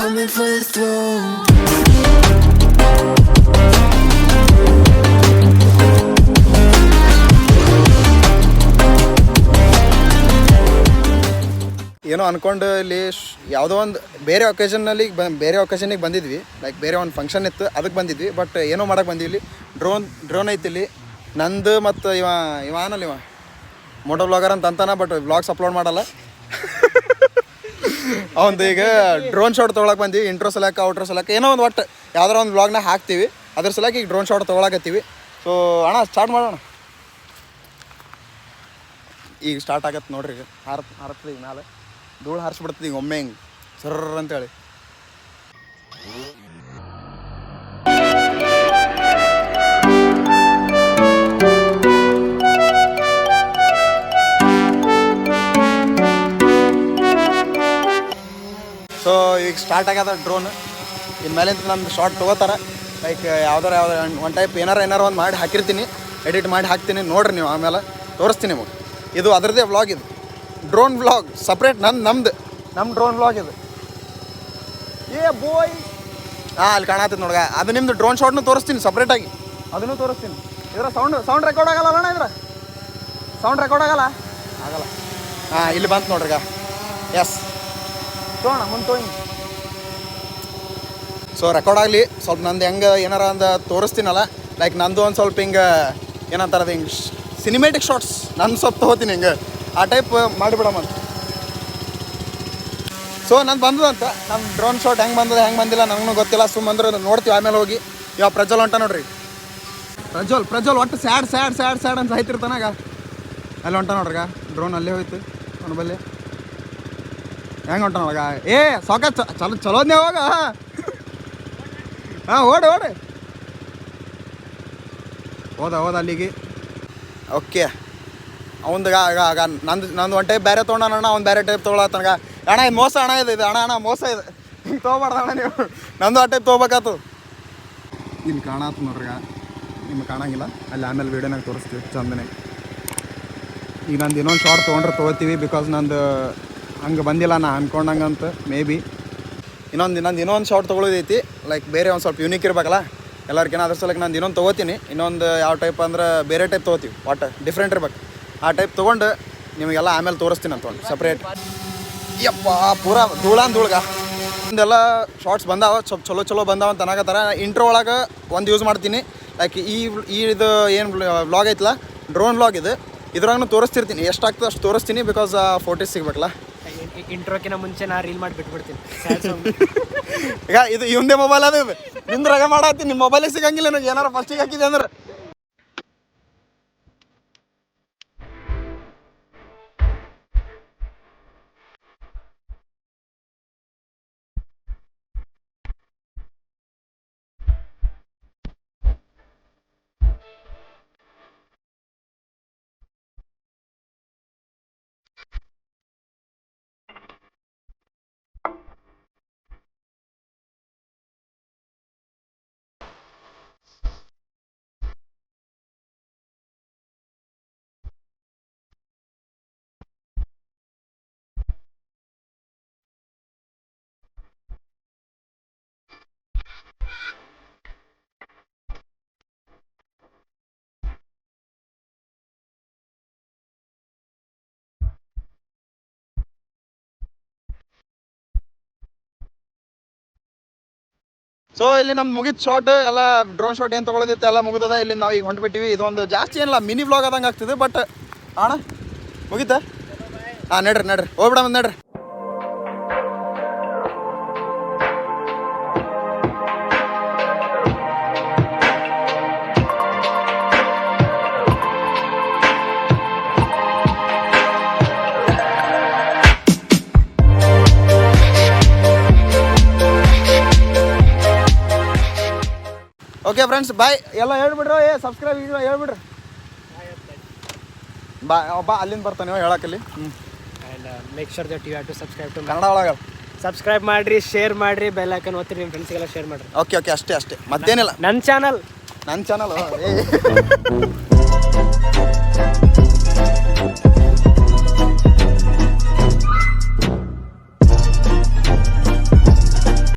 coming for the throne. ಏನೋ ಅನ್ಕೊಂಡು ಇಲ್ಲಿ ಯಾವುದೋ ಒಂದು ಬೇರೆ ಒಕೇಶನ್ನಿಗೆ ಬಂದಿದ್ವಿ. ಲೈಕ್ ಬೇರೆ ಒಂದು ಫಂಕ್ಷನ್ ಇತ್ತು, ಅದಕ್ಕೆ ಬಂದಿದ್ವಿ. ಬಟ್ ಏನೋ ಮಾಡೋಕೆ ಬಂದಿವಿ. ಇಲ್ಲಿ ಡ್ರೋನ್ ಐತಿ ಇಲ್ಲಿ ನಂದು. ಮತ್ತು ಇವನಲ್ಲ ಇವ ಮೋಟೋ ವ್ಲಾಗರ್ ಅಂತ ಅಂತಾನ, ಬಟ್ ವ್ಲಾಗ್ಸ್ ಅಪ್ಲೋಡ್ ಮಾಡಲ್ಲ. ಅವಂದು ಈಗ ಡ್ರೋನ್ ಶಾಟ್ ತೊಗೊಳಕ್ಕೆ ಬಂದೀವಿ. ಇಂಟ್ರೋ ಸಲಕ್ಕೆ ಔಟ್ರೋ ಸಲಕ್ಕೆ ಏನೋ ಒಂದು ಒಟ್ಟು ಯಾವ್ದಾರ ಒಂದು ವ್ಲಾಗ್ನ ಹಾಕ್ತೀವಿ. ಅದ್ರ ಸಲಕ್ಕೆ ಈಗ ಡ್ರೋನ್ ಶಾಟ್ ತೊಗೊಳಕತ್ತೀವಿ. ಸೊ ಅಣ್ಣ ಸ್ಟಾರ್ಟ್ ಮಾಡೋಣ. ಈಗ ಸ್ಟಾರ್ಟ್ ಆಗತ್ತೆ ನೋಡ್ರಿ. ಈಗ ಹಾರತ್ತದ ಈಗ ಮ್ಯಾಲೆ ಧೂಳು ಹಾರಿಸ್ಬಿಡ್ತದೆ ಈಗ ಒಮ್ಮೆ ಹಿಂಗೆ ಸರ್ರ ಅಂತೇಳಿ. ಸೊ ಈಗ ಸ್ಟಾರ್ಟ್ ಆಗ್ಯದ ಡ್ರೋನ್. ಇನ್ಮೇಲಿಂದ ನಮ್ದು ಶಾರ್ಟ್ ತೊಗೋತಾರೆ. ಲೈಕ್ ಯಾವ್ದಾರ ಒನ್ ಟೈಪ್ ಏನಾರ ಒಂದು ಮಾಡಿ ಹಾಕಿರ್ತೀನಿ, ಎಡಿಟ್ ಮಾಡಿ ಹಾಕ್ತೀನಿ. ನೋಡ್ರಿ ನೀವು, ಆಮೇಲೆ ತೋರಿಸ್ತೀನಿ ನಿಮಗೆ. ಇದು ಅದರದ್ದೇ ವ್ಲಾಗ್. ಇದು ಡ್ರೋನ್ ವ್ಲಾಗ್ ಸಪ್ರೇಟ್ ನಮ್ಮ ಡ್ರೋನ್ ವ್ಲಾಗ್ ಇದು. ಬೋಯ್ ಅಲ್ಲಿ ಕಾಣತ್ತದ ನೋಡ್ಗ. ಅದು ನಿಮ್ದು ಡ್ರೋನ್ ಶಾಟ್ನು ತೋರಿಸ್ತೀನಿ ಸಪ್ರೇಟಾಗಿ, ಅದನ್ನು ತೋರಿಸ್ತೀನಿ. ಇದರ ಸೌಂಡ್ ರೆಕಾರ್ಡ್ ಆಗಲ್ಲ ಅಣ್ಣ? ಇದ್ರ ಸೌಂಡ್ ರೆಕಾರ್ಡ್ ಆಗಲ್ಲ? ಇಲ್ಲಿ ಬಂತು ನೋಡ್ರಿಗ. ಎಸ್ ತೋಣ ಮುಂದೆ ತೋಯಿ. ಸೊ ರೆಕಾರ್ಡ್ ಆಗಲಿ ಸ್ವಲ್ಪ. ನಂದು ಹೆಂಗೆ ಏನಾರ ಅಂದ ತೋರಿಸ್ತೀನಲ್ಲ. ಲೈಕ್ ನಂದು ಒಂದು ಸ್ವಲ್ಪ ಹಿಂಗೆ ಏನಂತಾರದ ಹಿಂಗೆ ಸಿನಿಮೇಟಿಕ್ ಶಾರ್ಟ್ಸ್ ನಾನು ಸ್ವಲ್ಪ ತೊಗೋತೀನಿ ಹಿಂಗೆ. ಆ ಟೈಪ್ ಮಾಡಿಬಿಡಮ್ಮ. ಸೊ ನಾನು ಬಂದದಂತ ನಮ್ಮ ಡ್ರೋನ್ ಶಾಟ್ ಹೆಂಗೆ ಬಂದಿಲ್ಲ ನನಗೂ ಗೊತ್ತಿಲ್ಲ. ಸುಮ್ಮಂದ್ರೆ ನೋಡ್ತೀವಿ ಆಮೇಲೆ ಹೋಗಿ. ಇವಾಗ ಪ್ರಜ್ವಲ್ ಹೊಂಟ ನೋಡ್ರಿ. ಪ್ರಜ್ವಲ್ ಒಟ್ಟು ಸ್ಯಾಡ್ ಅಂತ ಸಾಯ್ತಿರ್ತಾನಾಗ. ಅಲ್ಲಿ ಹೊಂಟ ನೋಡ್ರಿಗ ಡ್ರೋನ್. ಅಲ್ಲೇ ಹೋಯ್ತು ಅವನ ಬಲ್ಲಿ. ಹೆಂಗೆ ಹೊಂಟ ನೋಡ್ಗ. ಸಾಕ ಚಲೋದ್ನೇ ಹೋಗ. ಓಡಿ ಹೋದ ಅಲ್ಲಿಗೆ. ಓಕೆ ಅವಂದು ಆಗ ನಂದು ಒಂದು ಟೈಪ್ ಬೇರೆ ತೊಗೊಂಡಣ್ಣ, ಅವ್ನು ಬೇರೆ ಟೈಪ್ ತೊಗೊಳತ್ತನಗ. ಅಣ್ಣ ಇದು ಮೋಸ ಅಣ್ಣ, ಇದು ಅಣ್ಣ ಮೋಸ ಇದು. ಹಿಂಗೆ ತೊಗೊಬಾರ್ದು ಅಣ್ಣ ನೀವು. ನಂದು ಆ ಟೈಪ್ ತೊಗೋಬೇಕಾತು. ಇಲ್ಲಿ ಕಾಣತ್ತ ನೋಡ್ರಿಗ. ನಿಮ್ಗೆ ಕಾಣಂಗಿಲ್ಲ ಅಲ್ಲಿ, ಆಮೇಲೆ ವೀಡಿಯೋನಾಗ ತೋರಿಸ್ತೀವಿ ಚಂದನೆ. ಈಗ ನಂದು ಇನ್ನೊಂದು ಶಾರ್ಟ್ ತೊಗೋತೀವಿ. ಬಿಕಾಸ್ ನಂದು ಹಂಗೆ ಬಂದಿಲ್ಲ ನಾ ಅನ್ಕೊಂಡಂಗಂತ. ಮೇ ಬಿ ಇನ್ನೊಂದು ಶಾರ್ಟ್ ತೊಗೊಳೋದೈತಿ. ಲೈಕ್ ಬೇರೆ ಒಂದು ಸ್ವಲ್ಪ ಯೂನಿಕ್ ಇರಬೇಕಲ್ಲ ಎಲ್ಲರಿಗೇನೋ. ಅದ್ರ ಸಲಕ್ಕೆ ನಂದು ಇನ್ನೊಂದು ತೊಗೋತೀನಿ. ಇನ್ನೊಂದು ಯಾವ ಟೈಪ್ ಅಂದ್ರೆ ಬೇರೆ ಟೈಪ್ ತೊಗೋತೀವಿ. ಒಟ್ಟು ಡಿಫ್ರೆಂಟ್ ಇರ್ಬೇಕು. ಆ ಟೈಪ್ ತೊಗೊಂಡು ನಿಮಗೆಲ್ಲ ಆಮೇಲೆ ತೋರಿಸ್ತೀನಿ ಅಂತ ಒಂದು ಸಪ್ರೇಟ್. ಯಪ್ಪ ಪೂರಾ ಧೂಳ್ಗ ಇದೆಲ್ಲ ಶಾರ್ಟ್ಸ್ ಬಂದಾವ. ಸ್ವಲ್ಪ ಚಲೋ ಬಂದಾವ ಅಂತ ಅನ್ನಕತ್ತಾರ. ಇಂಟ್ರೋ ಒಳಗೆ ಒಂದು ಯೂಸ್ ಮಾಡ್ತೀನಿ. ಲೈಕ್ ಇದು ಏನು ವ್ಲಾಗ್ ಐತಲ್ಲ, ಡ್ರೋನ್ ವ್ಲಾಗ್ ಇದು. ಇದ್ರಾಗೂ ತೋರಿಸ್ತಿರ್ತೀನಿ. ಎಷ್ಟಾಗ್ತದೆ ಅಷ್ಟು ತೋರಿಸ್ತೀನಿ. Because photos ಸಿಗ್ಬೇಕಲ್ಲ. ಇಂಟ್ರೋಕಿನ ಮುಂಚೆ ನಾ ರೀಲ್ ಮಾಡಿ ಬಿಟ್ಬಿಡ್ತೀನಿ. ಈಗ ಇದು ಇವಂದೇ ಮೊಬೈಲ್ ಅದು. ನಿಂದ್ರಾಗ ಮಾಡತ್ತೀನಿ. ನಿಮ್ಮ ಮೊಬೈಲಿಗೆ ಸಿಗಂಗಿಲ್ಲ ನನಗೆ. ಏನಾರ ಫಸ್ಟಿಗೆ ಹಾಕಿದೆ ಅಂದ್ರೆ. ಸೊ ಇಲ್ಲಿ ನಮ್ದು ಮುಗಿದ ಶಾರ್ಟ್ ಎಲ್ಲ. ಡ್ರೋನ್ ಶಾರ್ಟ್ ಏನು ತೊಗೊಳೋದಿತ್ತು ಎಲ್ಲ ಮುಗಿದದ. ಇಲ್ಲಿ ನಾವು ಈಗ ಹೊಂಟ್ಬಿಟ್ಟಿವಿ. ಇದೊಂದು ಜಾಸ್ತಿ ಏನಿಲ್ಲ, ಮಿನಿ ವ್ಲಾಗ್ ಆದಂಗೆ ಆಗ್ತಿದೆ. ಬಟ್ ಅಣ್ಣ ಮುಗೀತಾ? ನಡ್ರಿ ಹೋಗ್ಬಿಡ ನಡ್ರಿ. Okay friends bye. ಎಲ್ಲ ಹೇಳ್ಬಿಡ್ರಿ. ಸಬ್ಸ್ಕ್ರೈಬ್ ಹೇಳ್ಬಿಡ್ರಿ. ಬಾ ಅಲ್ಲಿಂದ ಬರ್ತಾನೆ ಹೇಳಕ್ಕಲ್ಲಿ. Make sure that you have to subscribe to Kannada ಒಳಗೆ. ಸಬ್ಸ್ಕ್ರೈಬ್ ಮಾಡಿರಿ, ಶೇರ್ ಮಾಡಿರಿ, ಬೆಲ್ ಐಕನ್ ಒತ್ತಿರಿ, ನಿಮ್ಮ ಫ್ರೆಂಡ್ಸ್ಗೆಲ್ಲ ಶೇರ್ ಮಾಡಿರಿ. ಓಕೆ ಅಷ್ಟೇ ಮತ್ತೇನಿಲ್ಲ. ನನ್ನ ಚಾನಲ್ ನನ್ನ ಚಾನಲ್